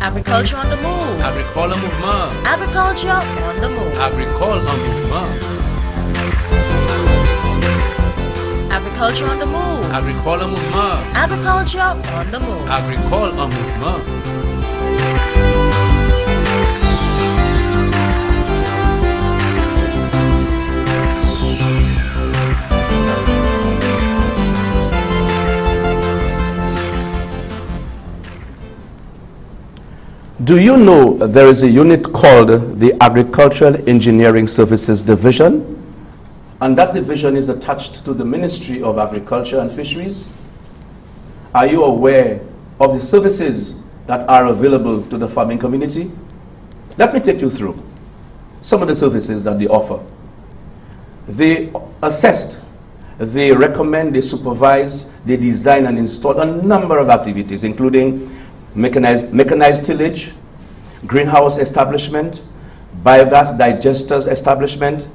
Agriculture on the move. Agricole mouvement. Agriculture on the move. Agricole en mouvement. Agriculture on the move. Agricole en mouvement. Agriculture on the move. Agricole en mouvement. Do you know there is a unit called the Agricultural Engineering Services Division? And that division is attached to the Ministry of Agriculture and Fisheries. Are you aware of the services that are available to the farming community? Let me take you through some of the services that they offer. They assist, they recommend, they supervise, they design and install a number of activities, including mechanized tillage, greenhouse establishment, biogas digesters establishment,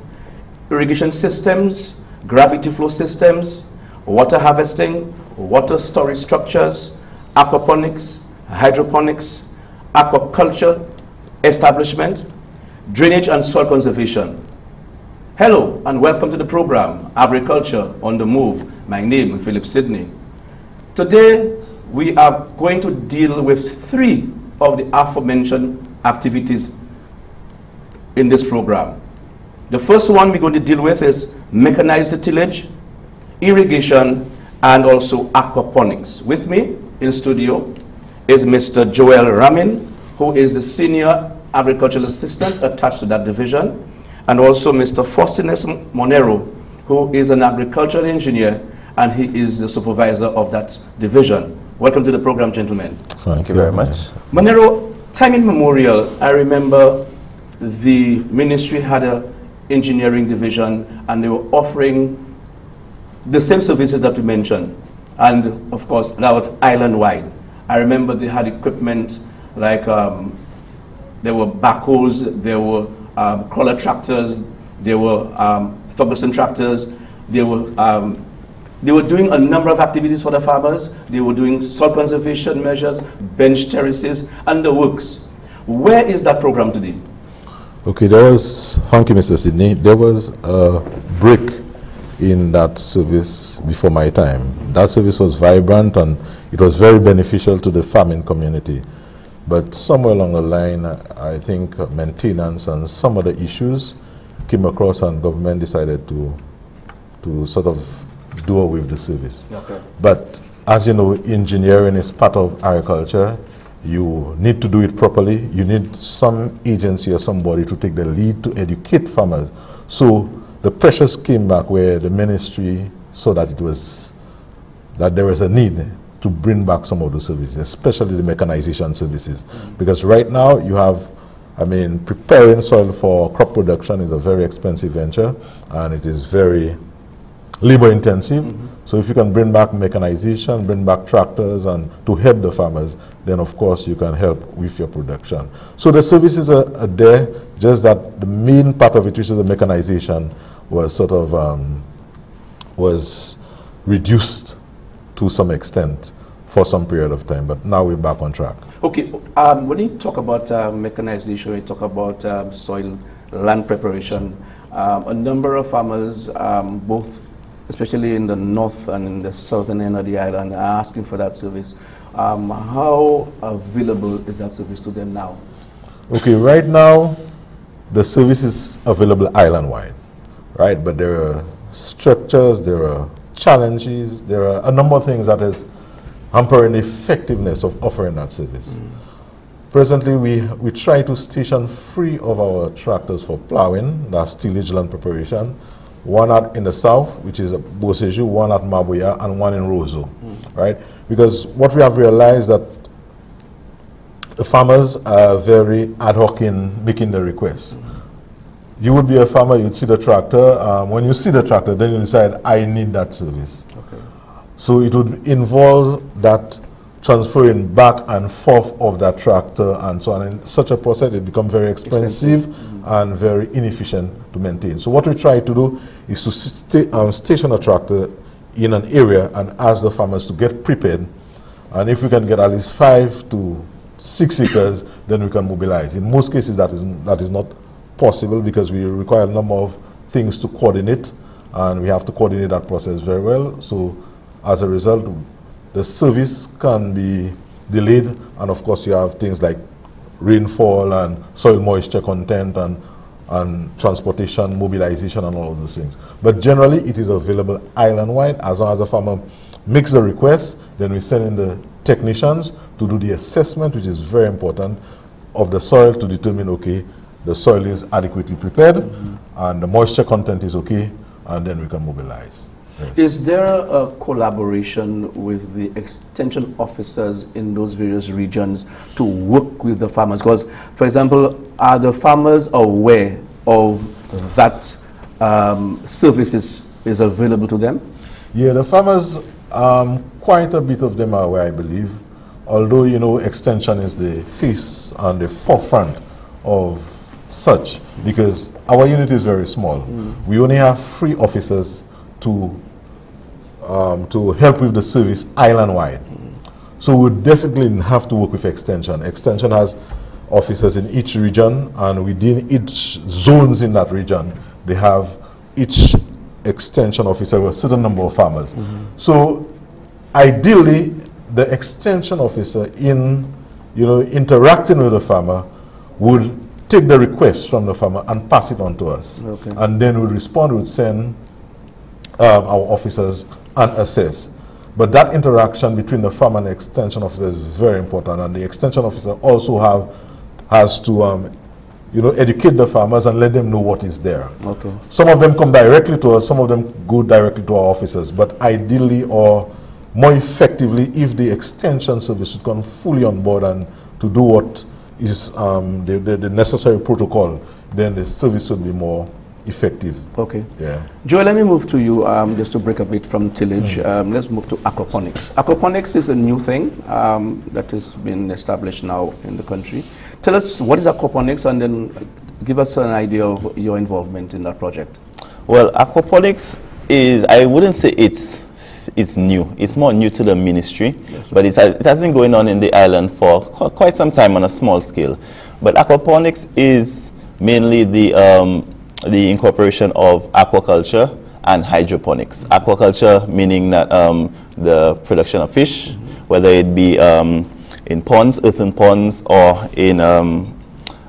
irrigation systems, gravity flow systems, water harvesting, water storage structures, aquaponics, hydroponics, aquaculture establishment, drainage and soil conservation. Hello and welcome to the program, Agriculture on the Move. My name is Phillip Sydney. Today, we are going to deal with 3 of the aforementioned activities in this program. The first one we're going to deal with is mechanized tillage, irrigation, and also aquaponics. With me in studio is Mr. Joel Ramine, who is the Senior Agricultural Assistant attached to that division, and also Mr. Faustinus Monero, who is an agricultural engineer, and he is the supervisor of that division. Welcome to the program, gentlemen. Thank you very much. Monero, time immemorial, I remember the ministry had an engineering division and they were offering the same services that you mentioned. And of course, that was island-wide. I remember they had equipment like there were backhoes, there were crawler tractors, there were Ferguson tractors, they were doing a number of activities for the farmers. They were doing soil conservation measures, bench terraces, and the works. Where is that program today? Okay, thank you, Mr. Sydney. There was a break in that service before my time. That service was vibrant and it was very beneficial to the farming community. But somewhere along the line, I think maintenance and some other issues came across and government decided to sort of do away with the service. Okay. But as you know, engineering is part of agriculture. You need to do it properly. You need some agency or somebody to take the lead to educate farmers. So the pressures came back where the ministry saw that there was a need to bring back some of the services, especially the mechanization services. Because right now you have, preparing soil for crop production is a very expensive venture and it is very labor intensive. So if you can bring back mechanization, bring back tractors and to help the farmers, then of course you can help with your production. So the services are there, just that the main part of it, which is the mechanization, was sort of was reduced to some extent for some period of time, but now we're back on track. Okay, when you talk about mechanization, you talk about soil, land preparation, a number of farmers, both especially in the north and in the southern end of the island, are asking for that service. How available is that service to them now? Okay, right now, the service is available island-wide, right? But there are structures, there are challenges, there are a number of things that is hampering the effectiveness of offering that service. Presently, we try to station 3 of our tractors for plowing, that's tillage land preparation, one in the south, which is Boseju, one at Mabuya, and one in Roseau, right? Because what we have realized that the farmers are very ad hoc in making the requests. You would be a farmer, you'd see the tractor. When you see the tractor, then you decide, I need that service. Okay. So it would involve that transferring back and forth of that tractor and so on. In such a process, it becomes very expensive and very inefficient to maintain. So what we try to do is to station a tractor in an area and ask the farmers to get prepared. And if we can get at least 5 to 6 acres, then we can mobilize. In most cases, that is not possible because we require a number of things to coordinate, and we have to coordinate that process very well. So as a result, the service can be delayed, and of course you have things like rainfall and soil moisture content and transportation, mobilization, and all of those things. But generally it is available island-wide. As long as the farmer makes the request, then we send in the technicians to do the assessment, which is very important, of the soil to determine, okay, the soil is adequately prepared and the moisture content is okay, and then we can mobilize. Yes. Is there a collaboration with the extension officers in those various regions to work with the farmers? Because, for example, are the farmers aware of that services is available to them? Yeah, the farmers, quite a bit of them are aware, I believe. Although, you know, extension is the face and the forefront of such, because our unit is very small. We only have 3 officers to help with the service island-wide. So we definitely have to work with Extension. Extension has officers in each region, and within each zones in that region, they have each Extension officer with a certain number of farmers. So ideally, the Extension officer interacting with the farmer would take the request from the farmer and pass it on to us. Okay. And then we respond, we would send our officers and assess. But that interaction between the farmer and the extension officer is very important, and the extension officer also has to educate the farmers and let them know what is there. Okay. Some of them come directly to us, some of them go directly to our officers, but ideally or more effectively, if the extension service would come fully on board and to do what is the necessary protocol, then the service would be more effective. Okay. Yeah. Joel, let me move to you just to break a bit from tillage. Let's move to aquaponics. Aquaponics is a new thing that has been established now in the country. Tell us, what is aquaponics, and then give us an idea of your involvement in that project. Well, aquaponics is, I wouldn't say it's new. It's more new to the ministry, yes, but it has been going on in the island for quite some time on a small scale. But aquaponics is mainly the incorporation of aquaculture and hydroponics. Aquaculture meaning that the production of fish, whether it be in ponds, earthen ponds, or in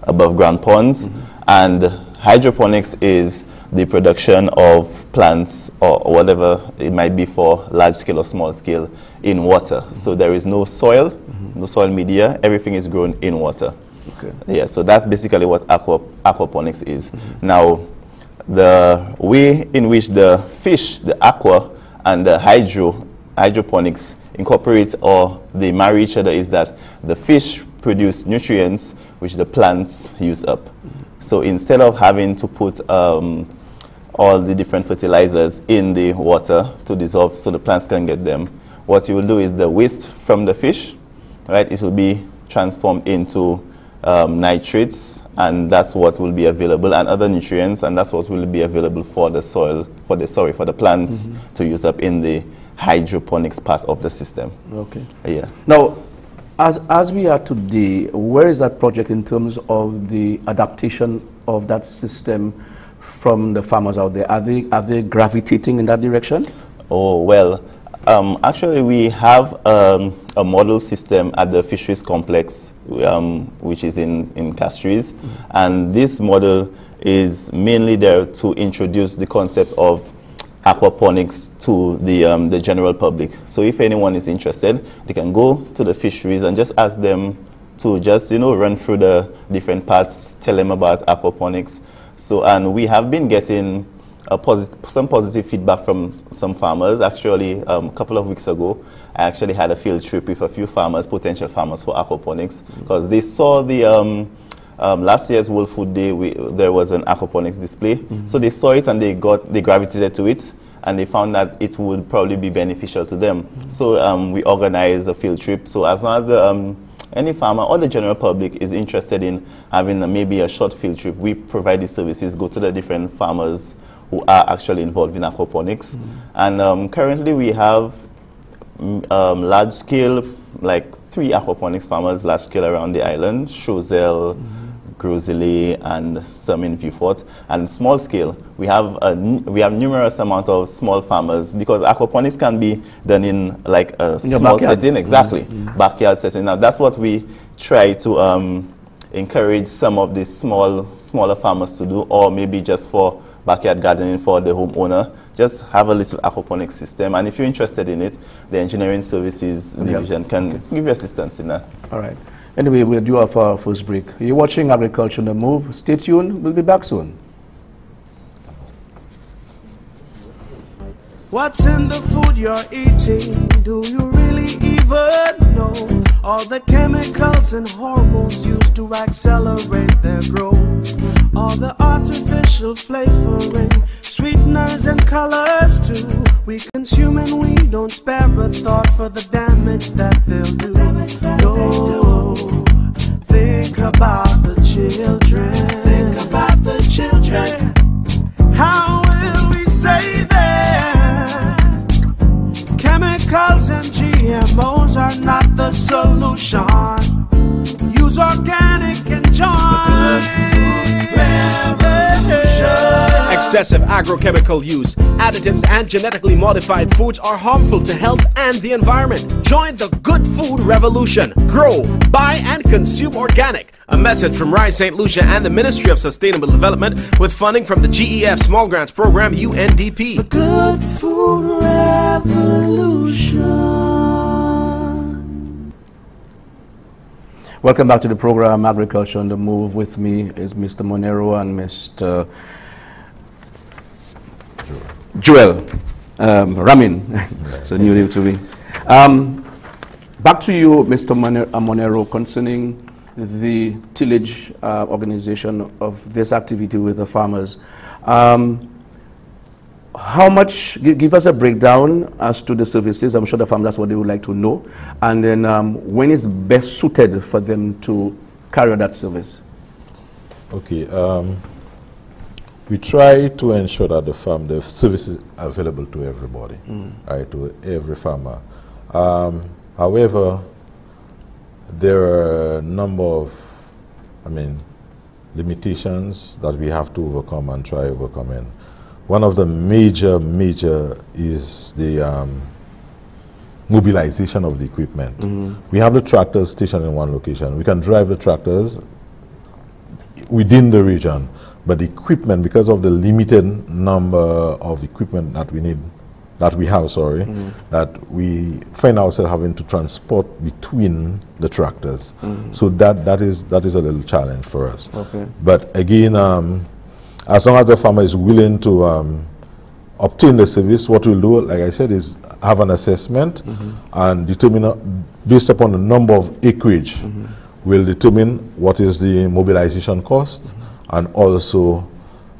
above ground ponds, and hydroponics is the production of plants or whatever it might be for large scale or small scale in water. So there is no soil, no soil media, everything is grown in water. Okay. Yeah, so that's basically what aquaponics is. Now, the way in which the fish, the aqua, and the hydroponics incorporate or they marry each other is that the fish produce nutrients which the plants use up. So instead of having to put all the different fertilizers in the water to dissolve so the plants can get them, what you will do is the waste from the fish, right, it will be transformed into nitrates, and that's what will be available, and other nutrients, and that's what will be available for the soil, for the plants to use up in the hydroponics part of the system. Okay. Yeah. Now, as we are today, where is that project in terms of the adaptation of that system from the farmers out there? Are they gravitating in that direction? Oh, well, actually we have a model system at the fisheries complex, which is in Castries, and this model is mainly there to introduce the concept of aquaponics to the general public. So if anyone is interested, they can go to the fisheries and just ask them to just run through the different parts, tell them about aquaponics. So, and we have been getting some positive feedback from some farmers. Actually, a couple of weeks ago, I actually had a field trip with a few farmers, potential farmers for aquaponics, because they saw the last year's World Food Day. There was an aquaponics display, so they saw it and they gravitated to it, and they found that it would probably be beneficial to them. So we organized a field trip. So as long as any farmer or the general public is interested in having maybe a short field trip, we provide these services, go to the different farmers who are actually involved in aquaponics. And currently we have large scale, like 3 aquaponics farmers large scale around the island, Choiseul, Grosile, and some in Vieux-Fort. And small scale, we have numerous amount of small farmers, because aquaponics can be done in like a small setting, exactly, backyard setting. Now that's what we try to encourage some of the smaller farmers to do, or maybe just for backyard gardening for the homeowner. Just have a little aquaponics system, and if you're interested in it, the engineering services division can give you assistance in that. All right. Anyway, we'll do our first break. You're watching Agriculture on the Move. Stay tuned. We'll be back soon. What's in the food you're eating? Do you really even know? All the chemicals and hormones used to accelerate their growth. All the artificial flavoring, sweeteners and colors too. We consume and we don't spare a thought for the damage that they'll do. No, think about the children. Think about the children. How will we save them? Chemicals and GMOs are not the solution. Use organic and join. Excessive agrochemical use, additives, and genetically modified foods are harmful to health and the environment. Join the good food revolution. Grow, buy, and consume organic. A message from Rise St. Lucia and the Ministry of Sustainable Development with funding from the GEF Small Grants Program, UNDP. The good food revolution. Welcome back to the program, Agriculture on the Move. With me is Mr. Monero and Mr. Joel Ramine. So new name to me. Back to you, Mr. Monero, concerning the tillage organization of this activity with the farmers. How much, give us a breakdown as to the services. I'm sure the farmers, that's what they would like to know. And then when is best suited for them to carry out that service? Okay. We try to ensure that the service is available to everybody, right, to every farmer. However, there are a number of, limitations that we have to overcome and try overcoming. One of the major is the mobilization of the equipment. We have the tractors stationed in one location. We can drive the tractors within the region, but the equipment, because of the limited number of equipment that we need, that we have, that we find ourselves having to transport between the tractors. So that is a little challenge for us. Okay. But again, as long as the farmer is willing to obtain the service, what we'll do, like I said, is have an assessment and determine, based upon the number of acreage, we'll determine what is the mobilization cost and also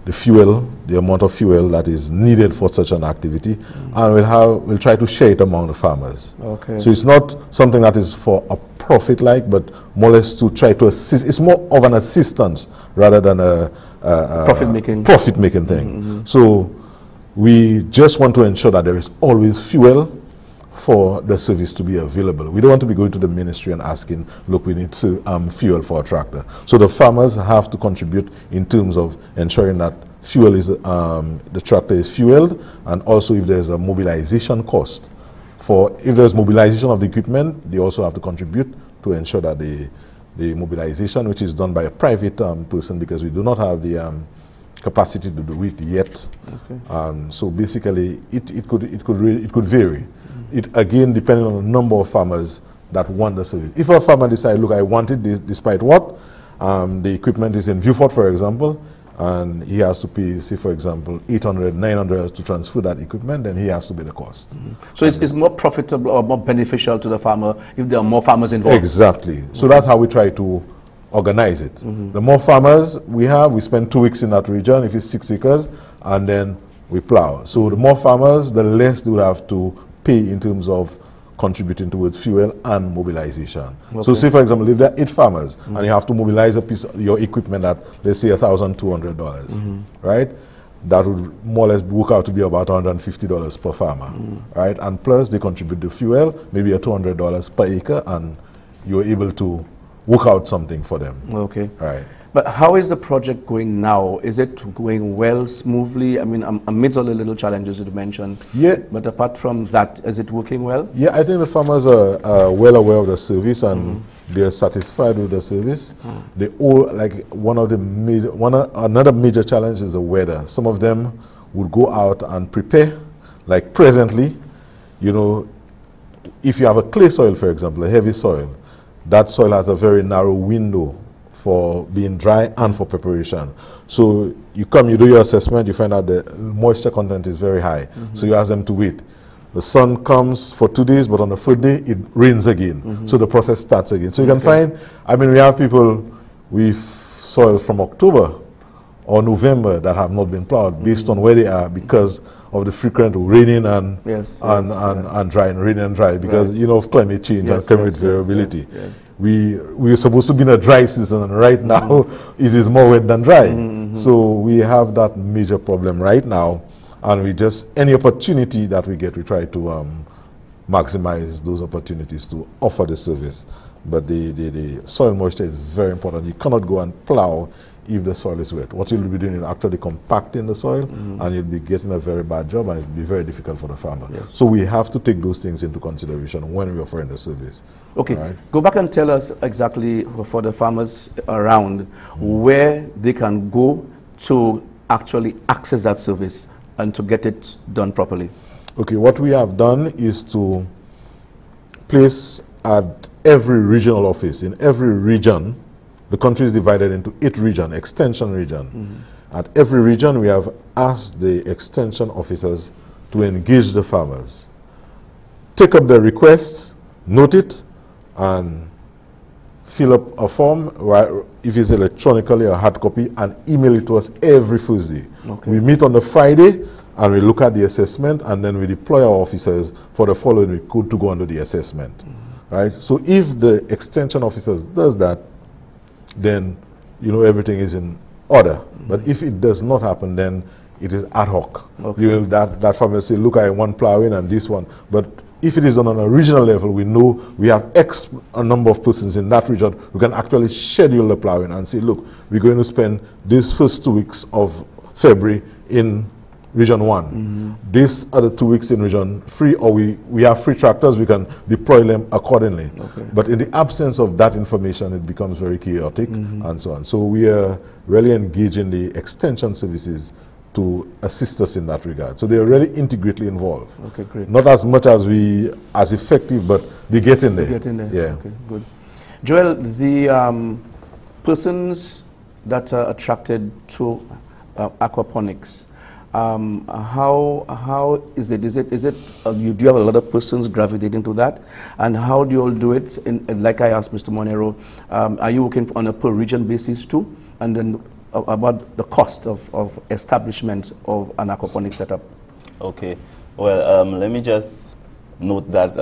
the fuel, the amount of fuel that is needed for such an activity, and we'll try to share it among the farmers. Okay. So it's not something that is for a profit but more or less to try to assist. It's more of an assistance rather than a profit-making thing. So we just want to ensure that there is always fuel for the service to be available. We don't want to be going to the ministry and asking, look, we need fuel for a tractor. So the farmers have to contribute in terms of ensuring that fuel is, the tractor is fueled, and also if there's a mobilization cost. If there's mobilization of the equipment, they also have to contribute to ensure that the mobilization, which is done by a private person, because we do not have the capacity to do it yet. Okay. So basically, it could vary. It again depending on the number of farmers that want the service. If a farmer decides, look, I want it despite what, the equipment is in Vieux-Fort, for example, and he has to pay, say, for example, $800, $900 to transfer that equipment, then he has to pay the cost. So it's more profitable or more beneficial to the farmer if there are more farmers involved? Exactly. So that's how we try to organize it. The more farmers we have, we spend 2 weeks in that region, if it's 6 acres, and then we plow. So the more farmers, the less they will have to pay in terms of contributing towards fuel and mobilization. Okay. So say, for example, if there are 8 farmers and you have to mobilize a piece of your equipment at, let's say, $1,200, right? That would more or less work out to be about $150 per farmer, right? And plus they contribute the fuel, maybe $200 per acre, and you're able to work out something for them. Okay. Right. But how is the project going now? Is it going well, smoothly? I mean, amidst all the little challenges you mentioned. Yeah. But apart from that, is it working well? Yeah, I think the farmers are well aware of the service and they're satisfied with the service. They all, like, another major challenge is the weather. Some of them would go out and prepare, like presently, you know, if you have a clay soil, for example, a heavy soil, that soil has a very narrow window for being dry and for preparation. So you come, you do your assessment, you find out the moisture content is very high. So you ask them to wait. The sun comes for 2 days, but on the third day, it rains again. So the process starts again. So you can find, I mean, we have people with soil from October or November that have not been plowed based on where they are because of the frequent raining and drying, raining and dry, because, you know, of climate change and climate variability. We're supposed to be in a dry season, and right now it is more wet than dry. So we have that major problem right now, and we just, any opportunity that we get, we try to maximize those opportunities to offer the service. But the soil moisture is very important. You cannot go and plow if the soil is wet. What you'll be doing is actually compacting the soil, and you'll be getting a very bad job, and it'll be very difficult for the farmer. So we have to take those things into consideration when we're offering the service. Okay, right? Go back and tell us exactly for the farmers around where they can go to actually access that service and to get it done properly. Okay, what we have done is to place at every regional office, in every region. The country is divided into 8 regions, extension region. At every region, we have asked the extension officers to engage the farmers, take up their requests, note it, and fill up a form, if it's electronically or hard copy, and email it to us every Thursday. We meet on the Friday, and we look at the assessment, and then we deploy our officers for the following week to go and do the assessment. Right? So if the extension officers does that, then you know everything is in order. But if it does not happen, then it is ad hoc. You will, that farmer will say, look, I want plowing and this one. But if it is done on a regional level, we know we have X a number of persons in that region. We can actually schedule the plowing and say, look, we're going to spend these first 2 weeks of February in region 1. These other 2 weeks in region 3, or we have free tractors, we can deploy them accordingly. But in the absence of that information, it becomes very chaotic and so on. So we are really engaging the extension services to assist us in that regard. So they are really intricately involved. Okay, great. Not as much as as effective, but they get in there. They get in there. Yeah. Okay, good. Joel, the persons that are attracted to aquaponics, how is it? Do you have a lot of persons gravitating to that? And how do you all do it? Like I asked Mr. Monero, are you working on a per region basis too? And then about the cost of establishment of an aquaponics setup. Okay. Well, let me just note that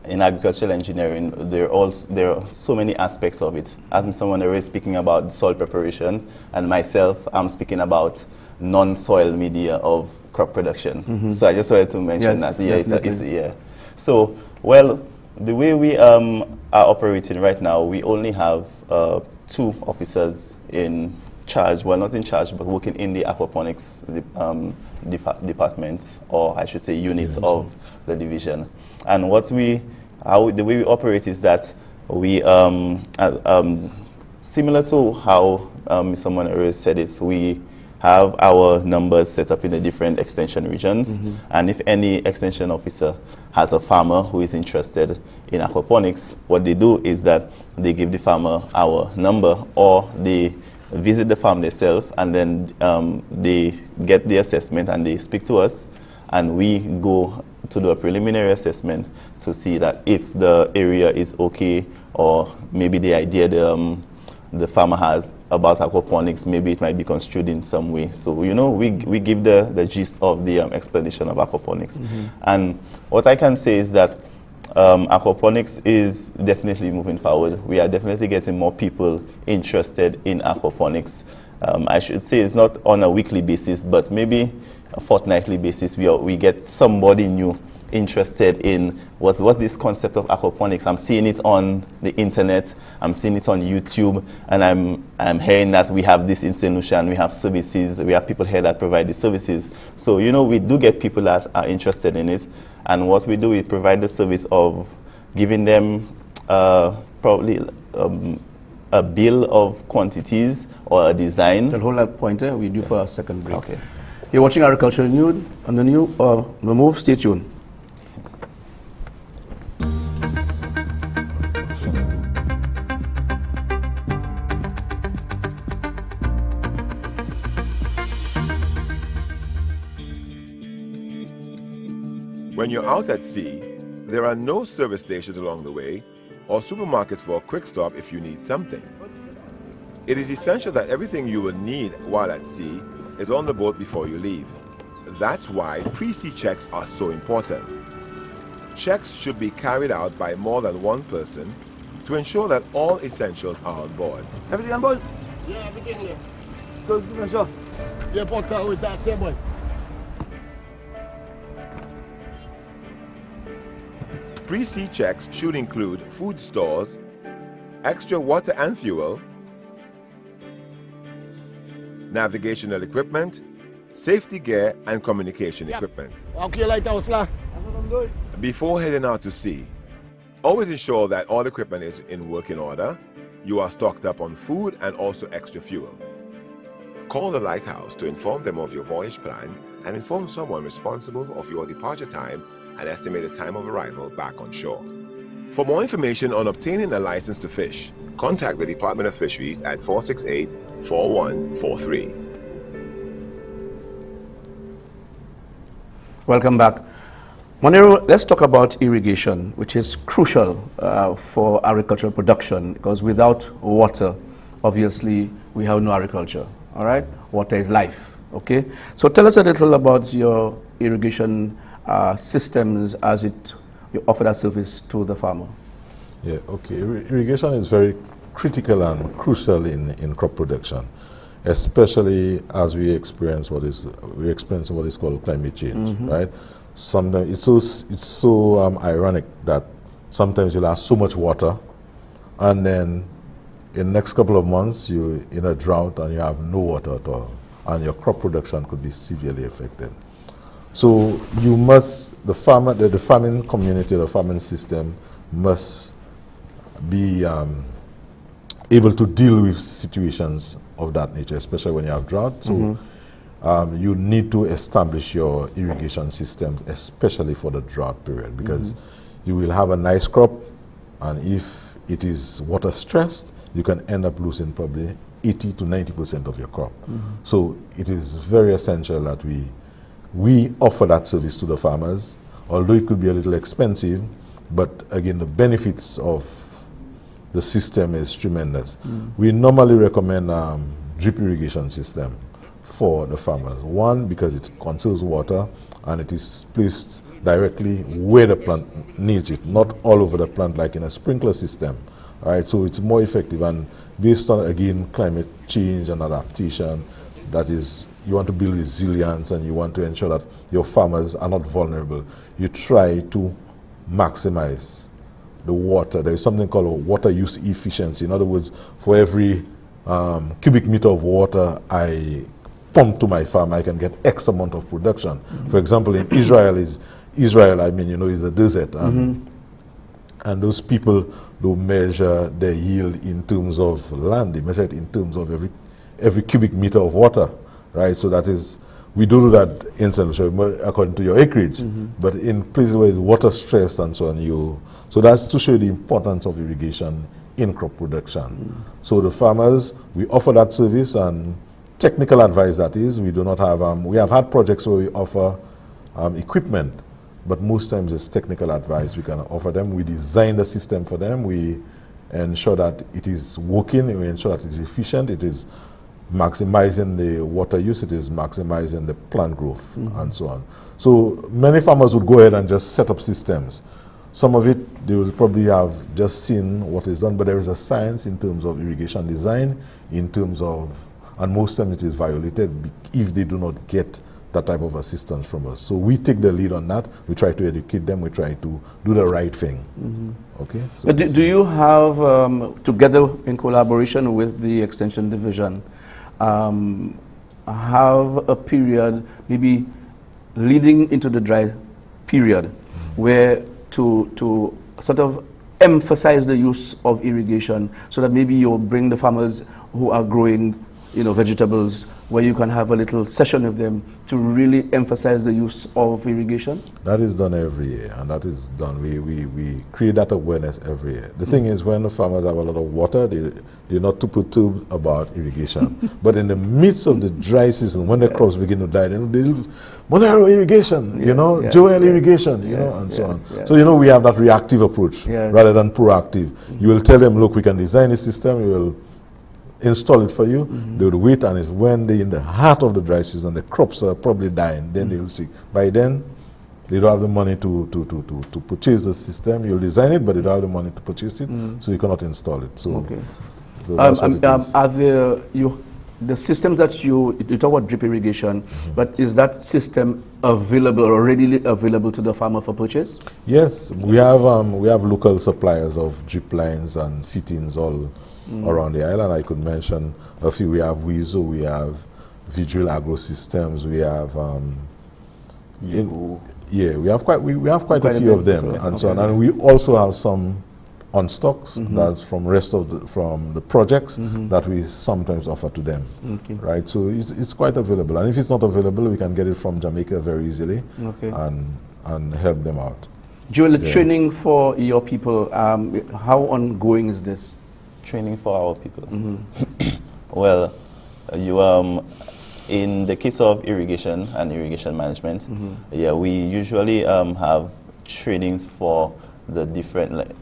in agricultural engineering, there are so many aspects of it. As Mr. Monero is speaking about soil preparation, and myself, I'm speaking about non-soil media of crop production. So I just wanted to mention that. Yeah, So, well, the way we are operating right now, we only have 2 officers in charge, well, not in charge, but working in the aquaponics department, or I should say units of the division. And the way we operate is that we, similar to how Mr. Monero said it, we have our numbers set up in the different extension regions, and if any extension officer has a farmer who is interested in aquaponics, what they do is that they give the farmer our number, or they visit the farm themselves, and then they get the assessment and they speak to us, and we go to do a preliminary assessment to see that if the area is okay, or maybe the idea the farmer has about aquaponics, maybe it might be construed in some way. So, you know, we give the gist of the explanation of aquaponics. And what I can say is that aquaponics is definitely moving forward. We are definitely getting more people interested in aquaponics. I should say it's not on a weekly basis, but maybe a fortnightly basis. We get somebody new interested in what's this concept of aquaponics. I'm seeing it on the internet, I'm seeing it on YouTube, and I'm hearing that we have this in St. Lucia, we have services, we have people here that provide the services. So, you know, we do get people that are interested in it, and what we do, we provide the service of giving them probably a bill of quantities or a design. I'll hold that point there. We do for a second break. Okay. You're watching Agriculture News on the move. Stay tuned. When you're out at sea, there are no service stations along the way or supermarkets for a quick stop if you need something. It is essential that everything you will need while at sea is on the boat before you leave. That's why Presea checks are so important. Checks should be carried out by more than one person to ensure that all essentials are on board. Everything on board? Yeah, everything here. Still sitting sure? Yeah, put with that table. Presea checks should include food stores, extra water and fuel, navigational equipment, safety gear, and communication equipment. Okay, lighthouse, lah. That's what I'm doing. Before heading out to sea, always ensure that all equipment is in working order, you are stocked up on food and also extra fuel. Call the lighthouse to inform them of your voyage plan and inform someone responsible of your departure time and estimated time of arrival back on shore. For more information on obtaining a license to fish, contact the Department of Fisheries at 468-4143. Welcome back. Monero, let's talk about irrigation, which is crucial for agricultural production, because without water, obviously, we have no agriculture, all right? Water is life, okay? So tell us a little about your irrigation systems as you offer that service to the farmer. Yeah, okay. Irrigation is very critical and crucial in crop production, especially as we experience what is called climate change, right? Sometimes it's so ironic that sometimes you'll have so much water, and then in the next couple of months you're in a drought and you have no water at all, and your crop production could be severely affected. So you must, the farming community, the farming system must be able to deal with situations of that nature, especially when you have drought. So you need to establish your irrigation systems, especially for the drought period, because you will have a nice crop, and if it is water stressed, you can end up losing probably 80 to 90% of your crop. So it is very essential that we offer that service to the farmers, although it could be a little expensive, but again, the benefits of the system is tremendous. We normally recommend drip irrigation system for the farmers. One, because it conserves water and it is placed directly where the plant needs it, not all over the plant like in a sprinkler system. All right, so it's more effective, and based on, again, climate change and adaptation, that is, you want to build resilience and you want to ensure that your farmers are not vulnerable. You try to maximize the water. There is something called water use efficiency. In other words, for every cubic meter of water I pump to my farm, I can get X amount of production. For example, in Israel, I mean, you know, is a desert. And those people do measure their yield in terms of land. They measure it in terms of every cubic meter of water. Right, so that is, we do that in St. Lucia according to your acreage, but in places where it's water stressed and so on, so that's to show the importance of irrigation in crop production. So the farmers, we offer that service, and technical advice, that is, we do not have, we have had projects where we offer equipment, but most times it's technical advice we can offer them. We design the system for them, we ensure that it is working, we ensure that it is efficient, it is maximizing the water use, it is maximizing the plant growth, and so on. So many farmers would go ahead and just set up systems. Some of it, they will probably have just seen what is done, but there is a science in terms of irrigation design, in terms of, and most times it is violated if they do not get that type of assistance from us. So we take the lead on that. We try to educate them. We try to do the right thing. Okay. So But do you have, together in collaboration with the Extension Division, have a period, maybe leading into the dry period, where to sort of emphasize the use of irrigation, so that maybe you'll bring the farmers who are growing, vegetables, where you can have a little session with them to really emphasize the use of irrigation? that is done every year, and that is done. We create that awareness every year. The thing is, when the farmers have a lot of water, they're not too perturbed about irrigation. But in the midst of the dry season, when the crops begin to die, then they'll Monero irrigation, Joel irrigation, and so on. Yes. So, we have that reactive approach rather than proactive. You will tell them, look, we can design a system, we will install it for you. They would wait, and it's when they're in the heart of the dry season, the crops are probably dying, then they'll see. By then, they don't have the money to purchase the system. You'll design it, but they don't have the money to purchase it, so you cannot install it. So, so that's what it is. Are there, the systems that you talk about drip irrigation, but is that system available or readily available to the farmer for purchase? Yes, we have local suppliers of drip lines and fittings all around the island. I could mention a few. We have Weezo, we have Vigil Agro Systems, we have we have quite a few of them, and so on. And we also have some on stocks that's from the projects that we sometimes offer to them. Right, so it's quite available, and if it's not available, we can get it from Jamaica very easily and help them out. Joel, the training for your people, how ongoing is this? Training for our people. Well, in the case of irrigation and irrigation management, we usually have trainings for the different,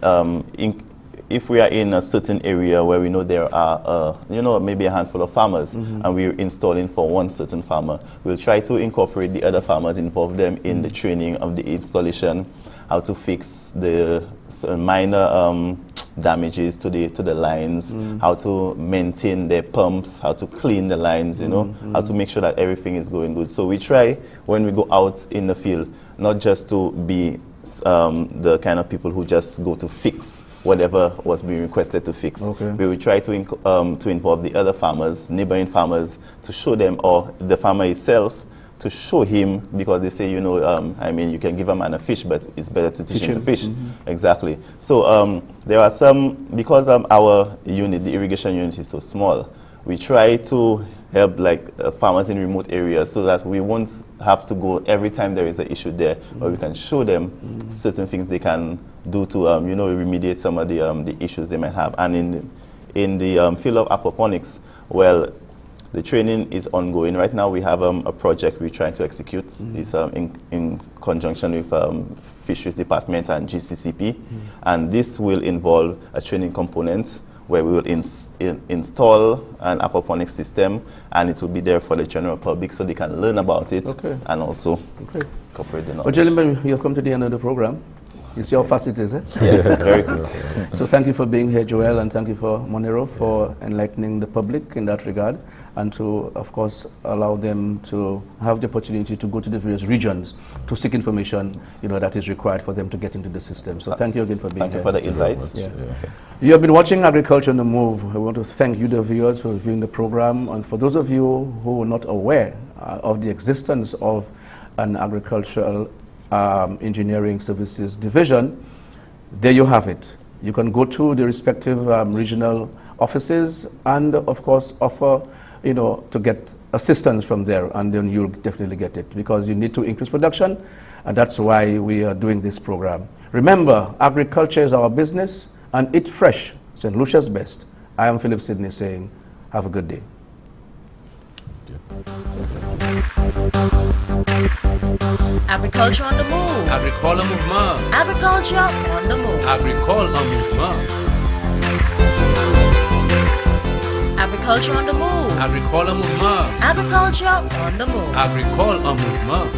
if we are in a certain area where we know there are, maybe a handful of farmers, and we're installing for one certain farmer, we'll try to incorporate the other farmers, involve them in the training of the installation, how to fix the minor damages to the lines, how to maintain their pumps, how to clean the lines, how to make sure that everything is going good. So we try, when we go out in the field, not just to be the kind of people who just go to fix whatever was being requested to fix. We will try to involve the other farmers, neighboring farmers, to show them, or the farmer itself, to show him, because they say, you can give a man a fish, but it's better to teach him to fish. Exactly. So there are some, because our unit, the irrigation unit, is so small, we try to help farmers in remote areas, so that we won't have to go every time there is an issue there, but we can show them certain things they can do to remediate some of the issues they might have. And in the field of aquaponics, well, the training is ongoing. Right now we have a project we're trying to execute. It's in conjunction with Fisheries Department and GCCP. And this will involve a training component where we will install an aquaponics system, and it will be there for the general public so they can learn about it and also incorporate the knowledge. Well, gentlemen, you have come to the end of the program. It's your fast it is, eh? Yes, it's very good. So thank you for being here, Joel, and thank you for Monero for enlightening the public in that regard, and to, of course, allow them to have the opportunity to go to the various regions to seek information, that is required for them to get into the system. So thank you again for being here. Thank you for the invite. You have been watching Agriculture on the Move. I want to thank you, the viewers, for viewing the program. And for those of you who are not aware of the existence of an agricultural engineering services division, there you have it. You can go to the respective regional offices and, of course, offer, to get assistance from there, and then you'll definitely get it, because you need to increase production, and that's why we are doing this program. Remember, agriculture is our business, and eat fresh, St. Lucia's best. I am Phillip Sydney saying, have a good day. Agriculture on the move. Agricole en mouvement. Agriculture on the move. Agricole en mouvement. Agriculture on the move. Agricole en mouvement. Agriculture on the move. Agricole en mouvement.